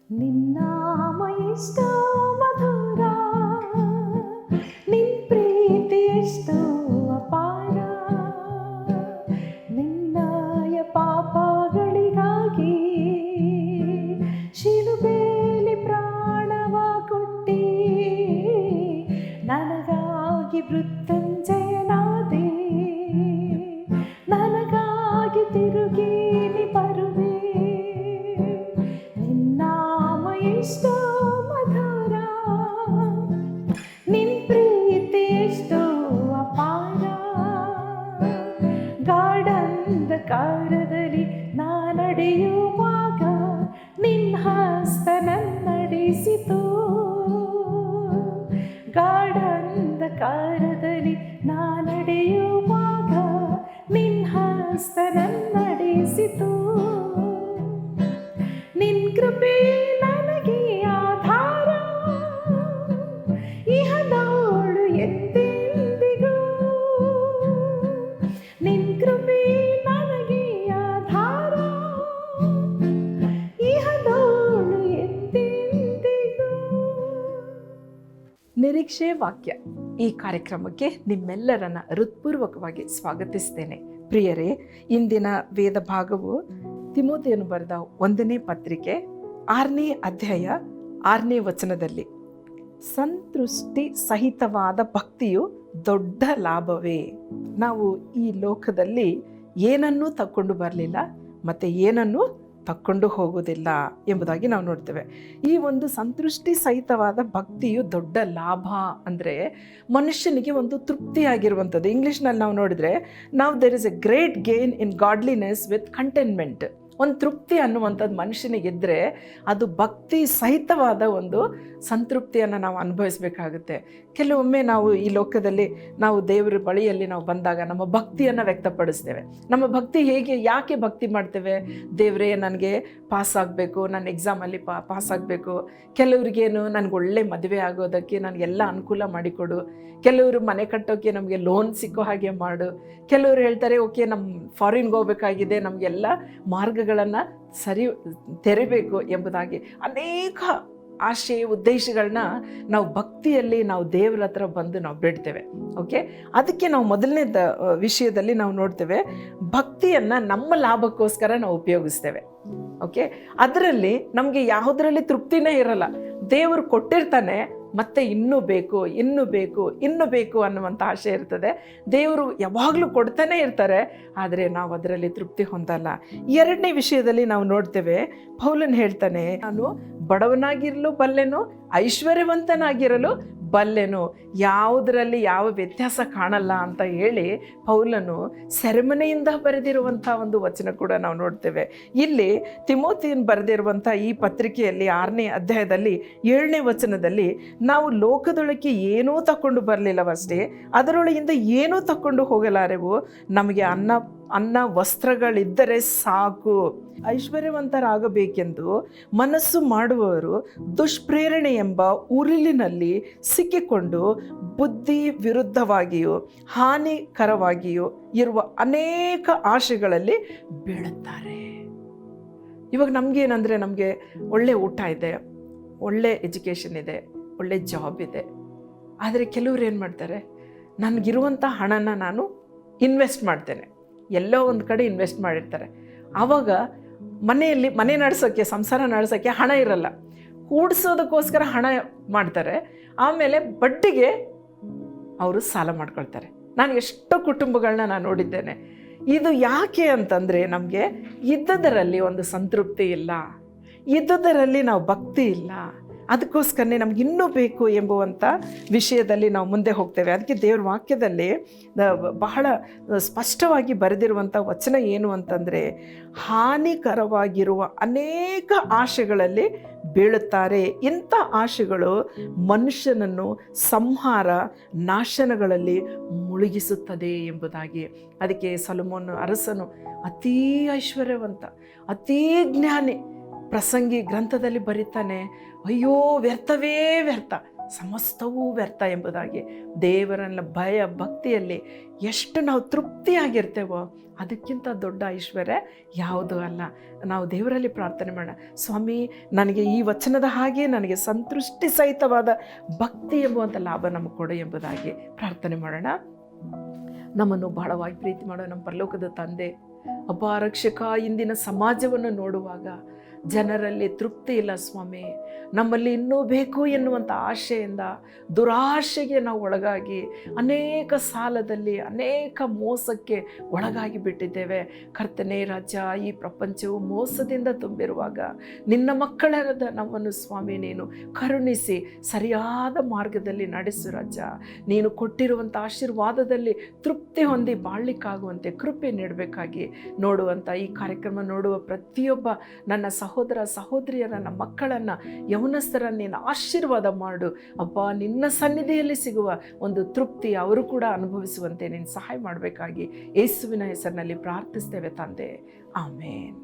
ನಿನ್ನಾಮ ಎಷ್ಟೋ ಮಧುರ, ನಿನ್ ಪ್ರೀತಿ ಎಷ್ಟೋ ಅಪಾರ. ನಿನ್ನಯ ಪಾಪಗಳಿಗಾಗಿ ಶಿಲುಬೆಯಲ್ಲಿ ಪ್ರಾಣವ ಕೊಟ್ಟಿ, ನನಗಾಗಿ ಮೃತ್ಯುಂಜಯನಾದೆ, ನನಗಾಗಿ ತಿರುಗಿ ನೀ ಬರುವೆ. ನಿನ್ನಾಮ ಎಷ್ಟೋ ಮಧುರ, ನಿನ್ ಪ್ರೀತಿ ಎಷ್ಟೋ ಅಪಾರ. ಗಾಢಂಧಕಾರದಲ್ಲಿ ನಾ ನಡೆಯುವಾಗ ನಿನ್ನ ಹಸ್ತ ನನ್ನಡಿಸಿತು. ಗಾಢಂಧಕಾರದಲ್ಲಿ ನಾ ನಡೆಯುವಾಗ ನಿನ್ನ ಹಸ್ತ ನನ್ನಡಿಸಿತು. ನಿನ್ ಕೃಪೆ ನನಗೆ ಆಧಾರ, ಇಹದೋಳು ಎಂದೆಂದಿಗೂ. ನಿನ್ ಕೃಪೆ ನನಗೆ ಆಧಾರ, ಇಹದೋಳು ಎಂದೆಂದಿಗೂ. ನಿರೀಕ್ಷೆ ವಾಕ್ಯ ಈ ಕಾರ್ಯಕ್ರಮಕ್ಕೆ ನಿಮ್ಮೆಲ್ಲರನ್ನ ಹೃತ್ಪೂರ್ವಕವಾಗಿ ಸ್ವಾಗತಿಸ್ತೇನೆ. ಪ್ರಿಯರೇ, ಇಂದಿನ ವೇದ ಭಾಗವು ತಿಮೋಥೆಯನು ಬರೆದ 1ನೇ ಪತ್ರಿಕೆ 6ನೇ ಅಧ್ಯಾಯ 6ನೇ ವಚನದಲ್ಲಿ, ಸಂತೃಷ್ಟಿ ಸಹಿತವಾದ ಭಕ್ತಿಯು ದೊಡ್ಡ ಲಾಭವೇ. ನಾವು ಈ ಲೋಕದಲ್ಲಿ ಏನನ್ನೂ ತಕ್ಕೊಂಡು ಬರಲಿಲ್ಲ ಮತ್ತು ಏನನ್ನೂ ತಕ್ಕೊಂಡು ಹೋಗುವುದಿಲ್ಲ ಎಂಬುದಾಗಿ ನಾವು ನೋಡ್ತೇವೆ. ಈ ಒಂದು ಸಂತೃಷ್ಟಿ ಸಹಿತವಾದ ಭಕ್ತಿಯು ದೊಡ್ಡ ಲಾಭ ಅಂದರೆ ಮನುಷ್ಯನಿಗೆ ಒಂದು ತೃಪ್ತಿಯಾಗಿರುವಂಥದ್ದು. ಇಂಗ್ಲೀಷ್ನಲ್ಲಿ ನಾವು ನೋಡಿದರೆ there is a great gain in godliness with contentment. ಒಂದು ತೃಪ್ತಿ ಅನ್ನುವಂಥದ್ದು ಮನುಷ್ಯನಿಗಿದ್ದರೆ ಅದು ಭಕ್ತಿ ಸಹಿತವಾದ ಒಂದು ಸಂತೃಪ್ತಿಯನ್ನು ನಾವು ಅನುಭವಿಸಬೇಕಾಗುತ್ತೆ. ಕೆಲವೊಮ್ಮೆ ನಾವು ಈ ಲೋಕದಲ್ಲಿ ನಾವು ದೇವರ ಬಳಿಯಲ್ಲಿ ನಾವು ಬಂದಾಗ ನಮ್ಮ ಭಕ್ತಿಯನ್ನು ವ್ಯಕ್ತಪಡಿಸ್ತೇವೆ. ನಮ್ಮ ಭಕ್ತಿ ಯಾಕೆ ಭಕ್ತಿ ಮಾಡ್ತೇವೆ? ದೇವರೇ, ನನಗೆ ಪಾಸ್ ಆಗಬೇಕು, ನನ್ನ ಎಕ್ಸಾಮಲ್ಲಿ ಪಾಸ್ ಆಗಬೇಕು. ಕೆಲವ್ರಿಗೇನು, ನನಗೆ ಒಳ್ಳೆ ಮದುವೆ ಆಗೋದಕ್ಕೆ ನನಗೆಲ್ಲ ಅನುಕೂಲ ಮಾಡಿಕೊಡು. ಕೆಲವರು ಮನೆ ಕಟ್ಟೋಕ್ಕೆ ನಮಗೆ ಲೋನ್ ಸಿಕ್ಕೋ ಹಾಗೆ ಮಾಡು. ಕೆಲವರು ಹೇಳ್ತಾರೆ, ಓಕೆ, ನಮ್ಮ ಫಾರಿನ್ಗೆ ಹೋಗ್ಬೇಕಾಗಿದೆ, ನಮಗೆಲ್ಲ ಮಾರ್ಗಗಳನ್ನು ತೆರಿಬೇಕು ಎಂಬುದಾಗಿ ಅನೇಕ ಆಶೆ ಉದ್ದೇಶಗಳನ್ನ ನಾವು ಭಕ್ತಿಯಲ್ಲಿ ನಾವು ದೇವರ ಹತ್ರ ಬಂದು ನಾವು ಬಿಡ್ತೇವೆ. ಓಕೆ, ಅದಕ್ಕೆ ನಾವು ಮೊದಲನೇ ವಿಷಯದಲ್ಲಿ ನಾವು ನೋಡ್ತೇವೆ, ಭಕ್ತಿಯನ್ನು ನಮ್ಮ ಲಾಭಕ್ಕೋಸ್ಕರ ನಾವು ಉಪಯೋಗಿಸ್ತೇವೆ. ಓಕೆ, ಅದರಲ್ಲಿ ನಮಗೆ ಯಾವುದರಲ್ಲಿ ತೃಪ್ತಿನೇ ಇರಲ್ಲ. ದೇವರು ಕೊಟ್ಟಿರ್ತಾನೆ, ಮತ್ತೆ ಇನ್ನೂ ಬೇಕು, ಇನ್ನೂ ಬೇಕು, ಇನ್ನೂ ಬೇಕು ಅನ್ನುವಂಥ ಆಶೆ ಇರ್ತದೆ. ದೇವರು ಯಾವಾಗಲೂ ಕೊಡ್ತಾನೆ ಇರ್ತಾರೆ, ಆದರೆ ನಾವು ಅದರಲ್ಲಿ ತೃಪ್ತಿ ಹೊಂದಲ್ಲ. 2ನೇ ವಿಷಯದಲ್ಲಿ ನಾವು ನೋಡ್ತೇವೆ, ಪೌಲನು ಹೇಳ್ತಾನೆ, ನಾನು ಬಡವನಾಗಿರಲು ಬಲ್ಲೆನು, ಐಶ್ವರ್ಯವಂತನಾಗಿರಲು ಬಲ್ಲೆನು, ಯಾವುದರಲ್ಲಿ ಯಾವ ವ್ಯತ್ಯಾಸ ಕಾಣಲ್ಲ ಅಂತ ಹೇಳಿ ಪೌಲನು ಸೆರೆಮನೆಯಿಂದ ಬರೆದಿರುವಂಥ ಒಂದು ವಚನ ಕೂಡ ನಾವು ನೋಡ್ತೇವೆ. ಇಲ್ಲಿ ತಿಮೋಥೆಯನು ಬರೆದಿರುವಂಥ ಈ ಪತ್ರಿಕೆಯಲ್ಲಿ 6ನೇ ಅಧ್ಯಾಯದಲ್ಲಿ 7ನೇ ವಚನದಲ್ಲಿ, ನಾವು ಲೋಕದೊಳಕ್ಕೆ ಏನೂ ತಕ್ಕೊಂಡು ಬರಲಿಲ್ಲವಷ್ಟೇ, ಅದರೊಳಗಿಂದ ಏನೂ ತಕ್ಕೊಂಡು ಹೋಗಲಾರೆವು. ನಮಗೆ ಅನ್ನ ವಸ್ತ್ರಗಳಿದ್ದರೆ ಸಾಕು. ಐಶ್ವರ್ಯವಂತರಾಗಬೇಕೆಂದು ಮನಸ್ಸು ಮಾಡುವವರು ದುಷ್ಪ್ರೇರಣೆ ಎಂಬ ಉರುಲಿನಲ್ಲಿ ಸಿಕ್ಕಿಕೊಂಡು ಬುದ್ಧಿ ವಿರುದ್ಧವಾಗಿಯೂ ಹಾನಿಕರವಾಗಿಯೂ ಇರುವ ಅನೇಕ ಆಶೆಗಳಲ್ಲಿ ಬೀಳುತ್ತಾರೆ. ಇವಾಗ ನಮಗೇನಂದರೆ, ನಮಗೆ ಒಳ್ಳೆ ಊಟ ಇದೆ, ಒಳ್ಳೆ ಎಜುಕೇಷನ್ ಇದೆ, ಒಳ್ಳೆ ಜಾಬ್ ಇದೆ. ಆದರೆ ಕೆಲವ್ರು ಏನು ಮಾಡ್ತಾರೆ, ನನಗಿರುವಂಥ ಹಣನ ನಾನು ಇನ್ವೆಸ್ಟ್ ಮಾಡ್ತೇನೆ, ಎಲ್ಲೋ ಒಂದು ಕಡೆ ಇನ್ವೆಸ್ಟ್ ಮಾಡಿರ್ತಾರೆ. ಆವಾಗ ಮನೆ ನಡೆಸೋಕ್ಕೆ, ಸಂಸಾರ ನಡೆಸೋಕ್ಕೆ ಹಣ ಇರಲ್ಲ, ಹೂಡಿಸೋದಕ್ಕೋಸ್ಕರ ಹಣ ಮಾಡ್ತಾರೆ. ಆಮೇಲೆ ಬಡ್ಡಿಗೆ ಅವರು ಸಾಲ ಮಾಡ್ಕೊಳ್ತಾರೆ. ನಾನು ಎಷ್ಟೋ ಕುಟುಂಬಗಳನ್ನ ನಾನು ನೋಡಿದ್ದೇನೆ. ಇದು ಯಾಕೆ ಅಂತಂದರೆ, ನಮಗೆ ಇದ್ದದರಲ್ಲಿ ಒಂದು ಸಂತೃಪ್ತಿ ಇಲ್ಲ, ಇದ್ದುದರಲ್ಲಿ ನಾವು ಭಕ್ತಿ ಇಲ್ಲ. ಅದಕ್ಕೋಸ್ಕರನೇ ನಮ್ಗೆ ಇನ್ನೂ ಬೇಕು ಎಂಬುವಂಥ ವಿಷಯದಲ್ಲಿ ನಾವು ಮುಂದೆ ಹೋಗ್ತೇವೆ. ಅದಕ್ಕೆ ದೇವ್ರ ವಾಕ್ಯದಲ್ಲಿ ಬಹಳ ಸ್ಪಷ್ಟವಾಗಿ ಬರೆದಿರುವಂಥ ವಚನ ಏನು ಅಂತಂದರೆ, ಹಾನಿಕರವಾಗಿರುವ ಅನೇಕ ಆಶೆಗಳಲ್ಲಿ ಬೀಳುತ್ತಾರೆ. ಇಂಥ ಆಶೆಗಳು ಮನುಷ್ಯನನ್ನು ಸಂಹಾರ ನಾಶನಗಳಲ್ಲಿ ಮುಳುಗಿಸುತ್ತದೆ ಎಂಬುದಾಗಿ. ಅದಕ್ಕೆ ಸೊಲೊಮೋನ್ ಅರಸನು ಅತೀ ಐಶ್ವರ್ಯವಂತ, ಅತೀ ಜ್ಞಾನಿ. ಪ್ರಸಂಗಿ ಗ್ರಂಥದಲ್ಲಿ ಬರೀತಾನೆ, ಅಯ್ಯೋ ವ್ಯರ್ಥವೇ ವ್ಯರ್ಥ, ಸಮಸ್ತವೂ ವ್ಯರ್ಥ ಎಂಬುದಾಗಿ ದೇವರನ್ನ ಭಯ ಭಕ್ತಿಯಲ್ಲಿ ಎಷ್ಟು ನಾವು ತೃಪ್ತಿಯಾಗಿರ್ತೇವೋ ಅದಕ್ಕಿಂತ ದೊಡ್ಡ ಐಶ್ವರ್ಯ ಯಾವುದೂ ಅಲ್ಲ. ನಾವು ದೇವರಲ್ಲಿ ಪ್ರಾರ್ಥನೆ ಮಾಡೋಣ, ಸ್ವಾಮಿ ನನಗೆ ಈ ವಚನದ ಹಾಗೆ ನನಗೆ ಸಂತೃಷ್ಟಿ ಸಹಿತವಾದ ಭಕ್ತಿ ಎಂಬುವಂಥ ಲಾಭ ನಮಗೆ ಕೊಡು ಎಂಬುದಾಗಿ ಪ್ರಾರ್ಥನೆ ಮಾಡೋಣ. ನಮ್ಮನ್ನು ಬಹಳವಾಗಿ ಪ್ರೀತಿ ಮಾಡೋ ನಮ್ಮ ಪರಲೋಕದ ತಂದೆ, ಅಬ್ಬಾ ರಕ್ಷಕ, ಇಂದಿನ ಸಮಾಜವನ್ನು ನೋಡುವಾಗ ಜನರಲ್ಲಿ ತೃಪ್ತಿ ಇಲ್ಲ ಸ್ವಾಮಿ. ನಮ್ಮಲ್ಲಿ ಇನ್ನೂ ಬೇಕು ಎನ್ನುವಂಥ ಆಶೆಯಿಂದ ದುರಾಶೆಗೆ ನಾವು ಒಳಗಾಗಿ ಅನೇಕ ಸಾಲದಲ್ಲಿ ಅನೇಕ ಮೋಸಕ್ಕೆ ಒಳಗಾಗಿ ಬಿಟ್ಟಿದ್ದೇವೆ. ಕರ್ತನೇ ರಾಜ, ಈ ಪ್ರಪಂಚವು ಮೋಸದಿಂದ ತುಂಬಿರುವಾಗ ನಿನ್ನ ಮಕ್ಕಳಾದ ನಮ್ಮನ್ನು ಸ್ವಾಮಿ ನೀನು ಕರುಣಿಸಿ ಸರಿಯಾದ ಮಾರ್ಗದಲ್ಲಿ ನಡೆಸು ರಾಜ. ನೀನು ಕೊಟ್ಟಿರುವಂಥ ಆಶೀರ್ವಾದದಲ್ಲಿ ತೃಪ್ತಿ ಹೊಂದಿ ಬಾಳ್ಲಿಕ್ಕಾಗುವಂತೆ ಕೃಪೆ ನೀಡಬೇಕಾಗಿ ನೋಡುವಂಥ ಈ ಕಾರ್ಯಕ್ರಮ ನೋಡುವ ಪ್ರತಿಯೊಬ್ಬ ನನ್ನ ಸಹೋದರ ಸಹೋದರಿಯರ ನನ್ನ ಮಕ್ಕಳನ್ನು ಯೌವನಸ್ಥರನ್ನು ನೀನು ಆಶೀರ್ವಾದ ಮಾಡು ಅಬ್ಬಾ. ನಿನ್ನ ಸನ್ನಿಧಿಯಲ್ಲಿ ಸಿಗುವ ಒಂದು ತೃಪ್ತಿ ಅವರು ಕೂಡ ಅನುಭವಿಸುವಂತೆ ನೀನು ಸಹಾಯ ಮಾಡಬೇಕಾಗಿ ಯೇಸುವಿನ ಹೆಸರಿನಲ್ಲಿ ಪ್ರಾರ್ಥಿಸ್ತೇವೆ ತಂದೆ. ಆಮೇನ್.